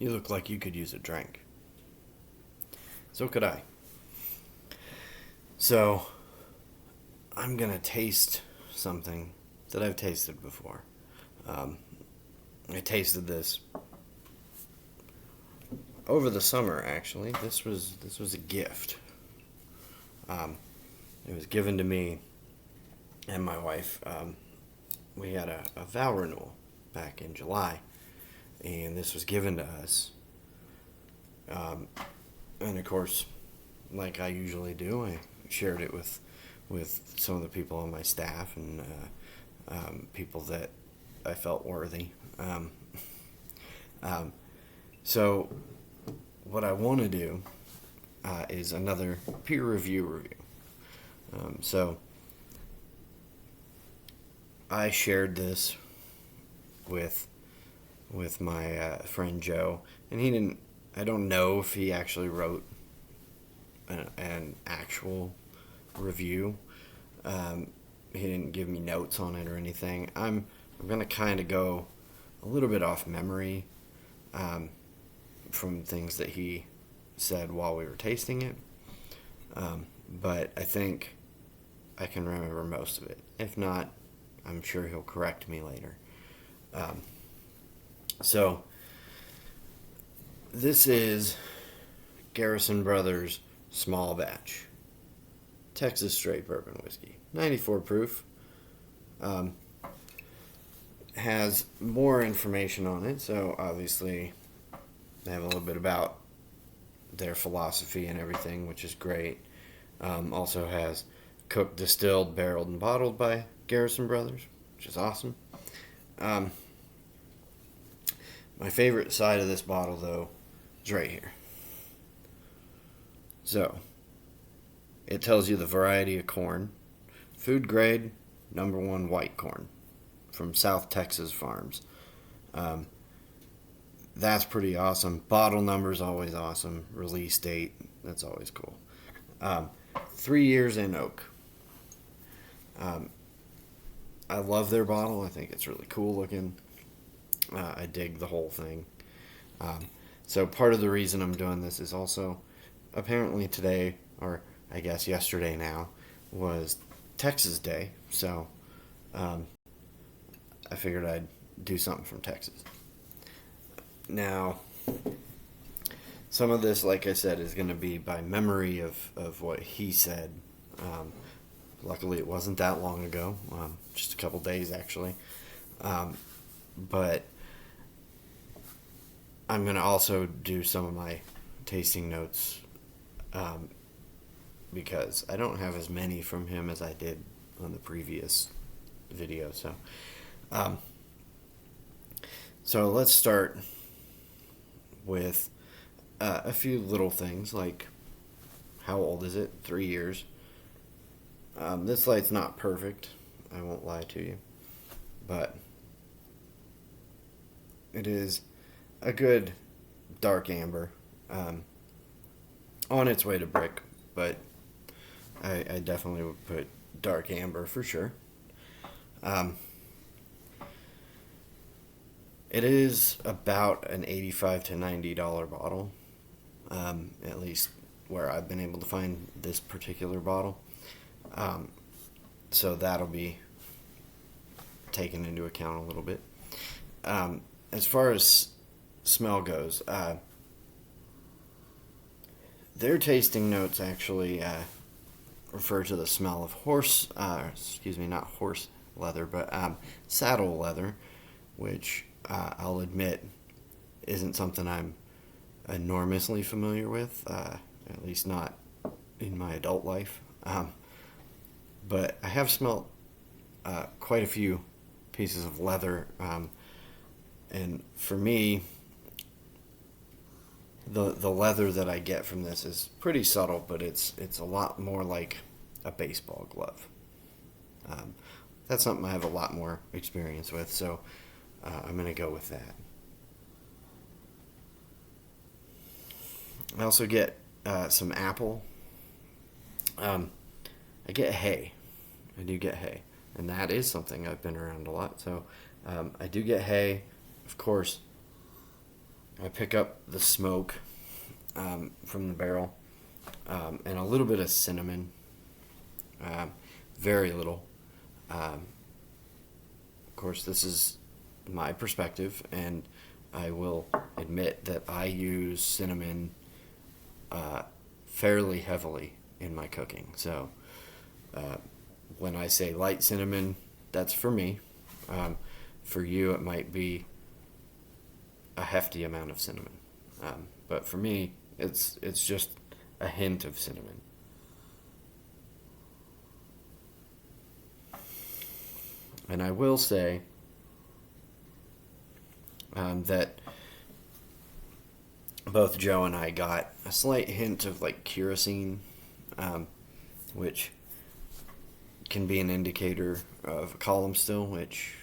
You look like you could use a drink. So could I. So, I'm gonna taste something that I've tasted before. Um, I tasted this over the summer. Actually, this was a gift. It was given to me and my wife. We had a vow renewal back in July, and this was given to us. And of course, like I usually do, I shared it with some of the people on my staff and people that I felt worthy. So what I want to do is another peer review. So I shared this with my friend Joe, and he didn't. I don't know if he actually wrote an actual review. He didn't give me notes on it or anything. I'm gonna kind of go a little bit off memory from things that he said while we were tasting it. But I think I can remember most of it. If not, I'm sure he'll correct me later. So, this is Garrison Brothers Small Batch Texas Straight Bourbon Whiskey. 94 proof. Has more information on it, so obviously they have a little bit about their philosophy and everything, which is great. Also has cooked, distilled, barreled, and bottled by Garrison Brothers, which is awesome. My favorite side of this bottle, though, is right here. So, it tells you the variety of corn. Food grade, #1 white corn from South Texas farms. That's pretty awesome. Bottle number's always awesome. Release date, that's always cool. 3 years in oak. I love their bottle. I think it's really cool looking. I dig the whole thing. So part of the reason I'm doing this is also apparently today, or I guess yesterday now, was Texas Day. So I figured I'd do something from Texas. Now, some of this, like I said, is going to be by memory of what he said. Luckily, it wasn't that long ago, just a couple days actually. But I'm going to also do some of my tasting notes because I don't have as many from him as I did on the previous video. So let's start with a few little things like how old is it? 3 years. This light's not perfect, I won't lie to you, but it is a good dark amber, on its way to brick, but I definitely would put dark amber for sure. It is about an $85 to $90 bottle, at least where I've been able to find this particular bottle. So that'll be taken into account a little bit. As far as smell goes, their tasting notes actually refer to the smell of not horse leather, but saddle leather, which I'll admit isn't something I'm enormously familiar with, at least not in my adult life. But I have smelled quite a few pieces of leather, and for me, the leather that I get from this is pretty subtle, but it's a lot more like a baseball glove. That's something I have a lot more experience with, so I'm going to go with that. I also get some apple. I get hay. I do get hay. And that is something I've been around a lot. So I do get hay. Of course, I pick up the smoke from the barrel, and a little bit of cinnamon, very little. Of course, this is my perspective, and I will admit that I use cinnamon fairly heavily in my cooking. So when I say light cinnamon, that's for me. For you, it might be a hefty amount of cinnamon. But for me, it's just a hint of cinnamon. And I will say that both Joe and I got a slight hint of like kerosene, which can be an indicator of a column still, which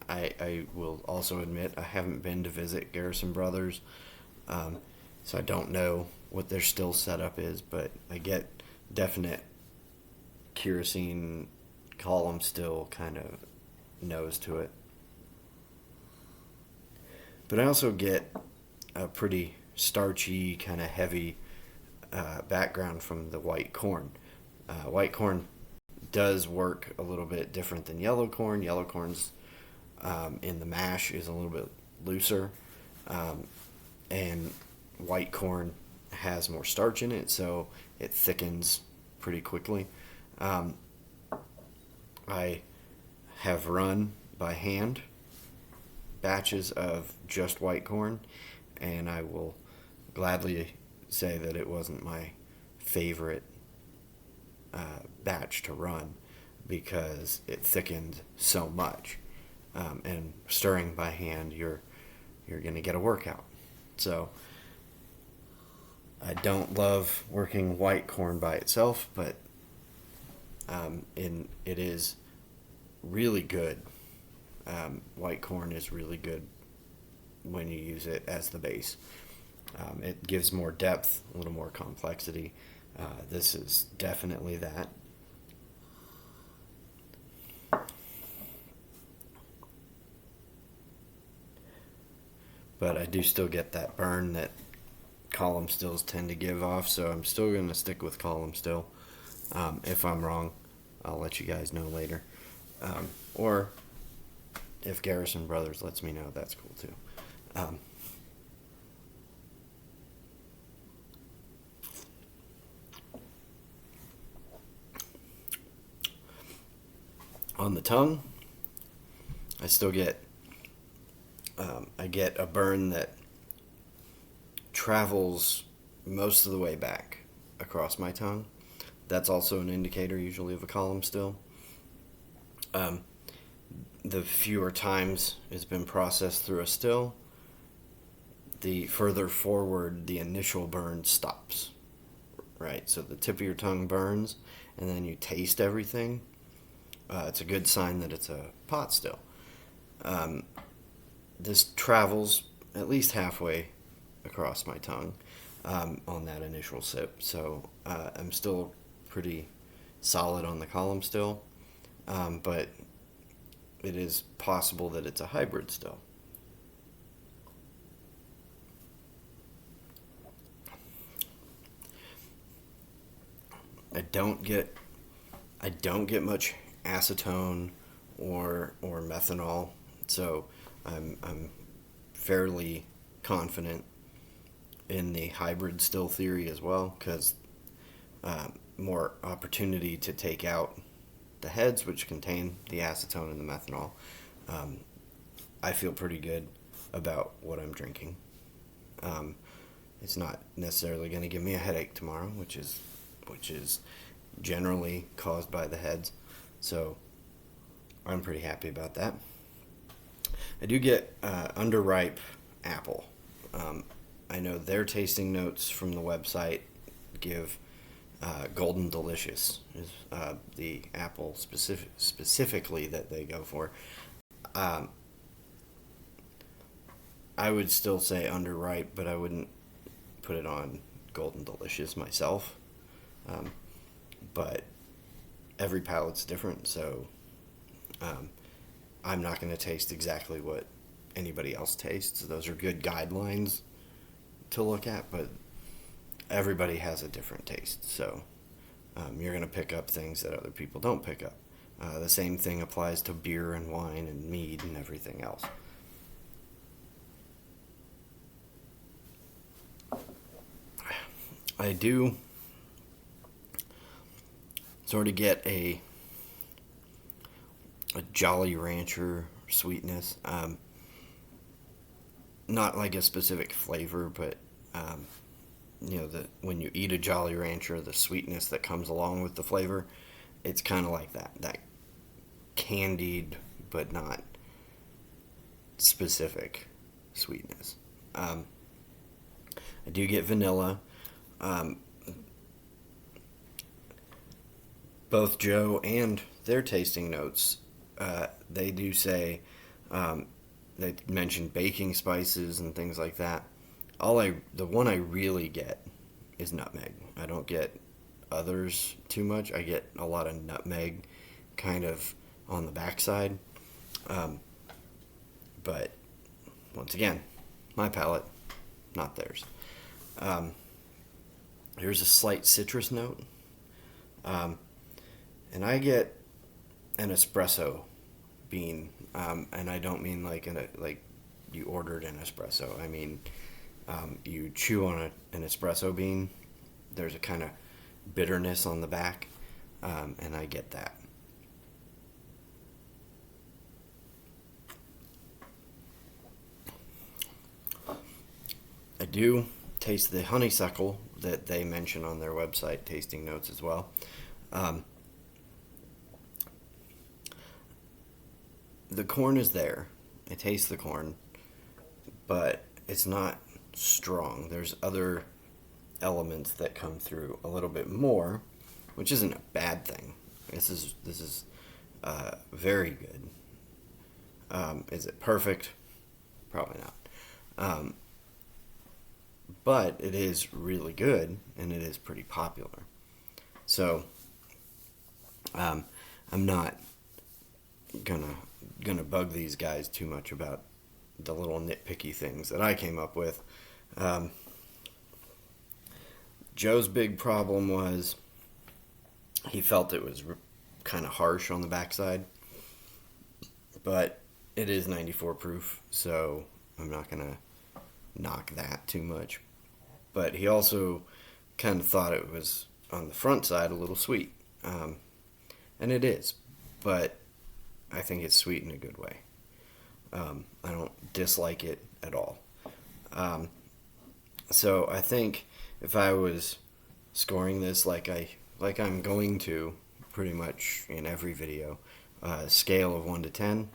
I will also admit I haven't been to visit Garrison Brothers, so I don't know what their still setup is, but I get definite kerosene column still kind of nose to it. But I also get a pretty starchy, kind of heavy background from the white corn. White corn does work a little bit different than yellow corn. Yellow corn's in the mash is a little bit looser, and white corn has more starch in it, so it thickens pretty quickly. I have run by hand batches of just white corn, and I will gladly say that it wasn't my favorite batch to run because it thickened so much. And stirring by hand, you're going to get a workout. So I don't love working white corn by itself, but it is really good. White corn is really good when you use it as the base. It gives more depth, a little more complexity. This is definitely that. But I do still get that burn that column stills tend to give off, so I'm still going to stick with column still. If I'm wrong, I'll let you guys know later. Or if Garrison Brothers lets me know, that's cool too. On the tongue, I still get I get a burn that travels most of the way back across my tongue. That's also an indicator usually of a column still. The fewer times it's been processed through a still, the further forward the initial burn stops. Right? So the tip of your tongue burns, and then you taste everything. It's a good sign that it's a pot still. This travels at least halfway across my tongue on that initial sip. So I'm still pretty solid on the column still, but it is possible that it's a hybrid still. I don't get much acetone or methanol, so I'm fairly confident in the hybrid still theory as well, because more opportunity to take out the heads, which contain the acetone and the methanol. I feel pretty good about what I'm drinking. It's not necessarily going to give me a headache tomorrow, which is generally caused by the heads. So I'm pretty happy about that. I do get underripe apple. I know their tasting notes from the website give Golden Delicious is the apple specifically that they go for. I would still say underripe, but I wouldn't put it on Golden Delicious myself. But every palate's different, so I'm not going to taste exactly what anybody else tastes. Those are good guidelines to look at, but everybody has a different taste. So you're going to pick up things that other people don't pick up. The same thing applies to beer and wine and mead and everything else. I do sort of get a Jolly Rancher sweetness. Not like a specific flavor, but when you eat a Jolly Rancher, the sweetness that comes along with the flavor, it's kind of like that candied but not specific sweetness. I do get vanilla. Both Joe and their tasting notes, they do say, they mention baking spices and things like that. The one I really get is nutmeg. I don't get others too much. I get a lot of nutmeg kind of on the backside. But once again, my palate, not theirs. There's a slight citrus note. And I get an espresso bean. And I don't mean like you ordered an espresso. I mean, you chew on an espresso bean. There's a kind of bitterness on the back. And I get that. I do taste the honeysuckle that they mention on their website tasting notes as well. The corn is there. I taste the corn, but it's not strong. There's other elements that come through a little bit more, which isn't a bad thing. This is very good. Is it perfect? Probably not. But it is really good, and it is pretty popular. So, I'm not gonna bug these guys too much about the little nitpicky things that I came up with. Joe's big problem was he felt it was kind of harsh on the backside, but it is 94 proof, so I'm not gonna knock that too much. But he also kind of thought it was on the front side a little sweet, and it is, but I think it's sweet in a good way. I don't dislike it at all. So I think if I was scoring this like I'm going to pretty much in every video, scale of 1 to 10,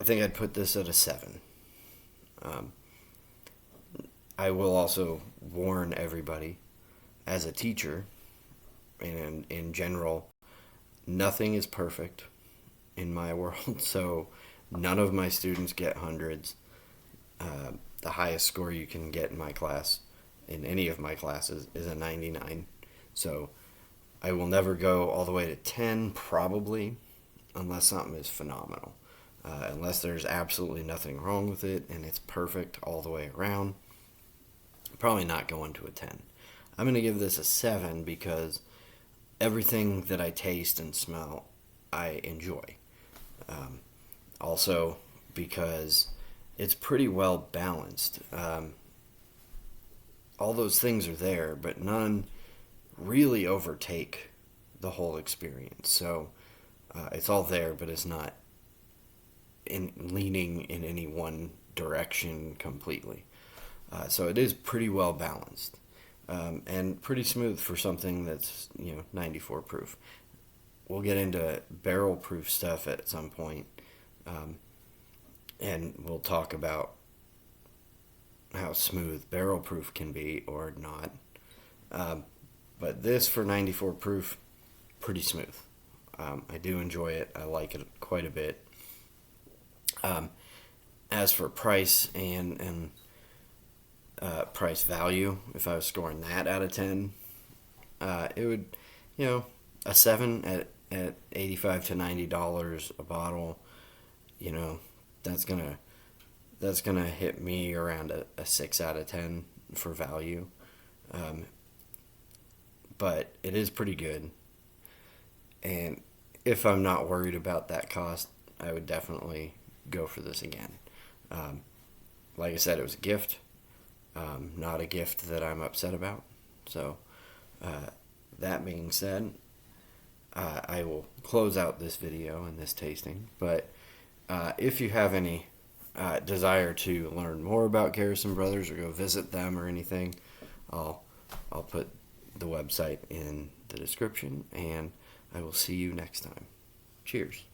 I think I'd put this at a 7. I will also warn everybody, as a teacher, and in general, nothing is perfect in my world, so none of my students get hundreds. The highest score you can get in my class, in any of my classes, is a 99. So I will never go all the way to 10, probably, unless something is phenomenal. Unless there's absolutely nothing wrong with it and it's perfect all the way around, I'm probably not going to a 10. I'm going to give this a 7 because everything that I taste and smell, I enjoy. Also, because it's pretty well balanced. All those things are there, but none really overtake the whole experience. So it's all there, but it's not leaning in any one direction completely. So it is pretty well balanced. And pretty smooth for something that's 94 proof. We'll get into barrel proof stuff at some point, and we'll talk about how smooth barrel proof can be or not. But this for 94 proof, pretty smooth. I do enjoy it. I like it quite a bit. As for price and price value, if I was scoring that out of 10, it would, a 7 at $85 to $90 a bottle, that's gonna that's going to hit me around a 6 out of 10 for value. But it is pretty good. And if I'm not worried about that cost, I would definitely go for this again. Like I said, it was a gift, not a gift that I'm upset about. So, that being said, I will close out this video and this tasting. But if you have any desire to learn more about Garrison Brothers or go visit them or anything, I'll put the website in the description, and I will see you next time. Cheers.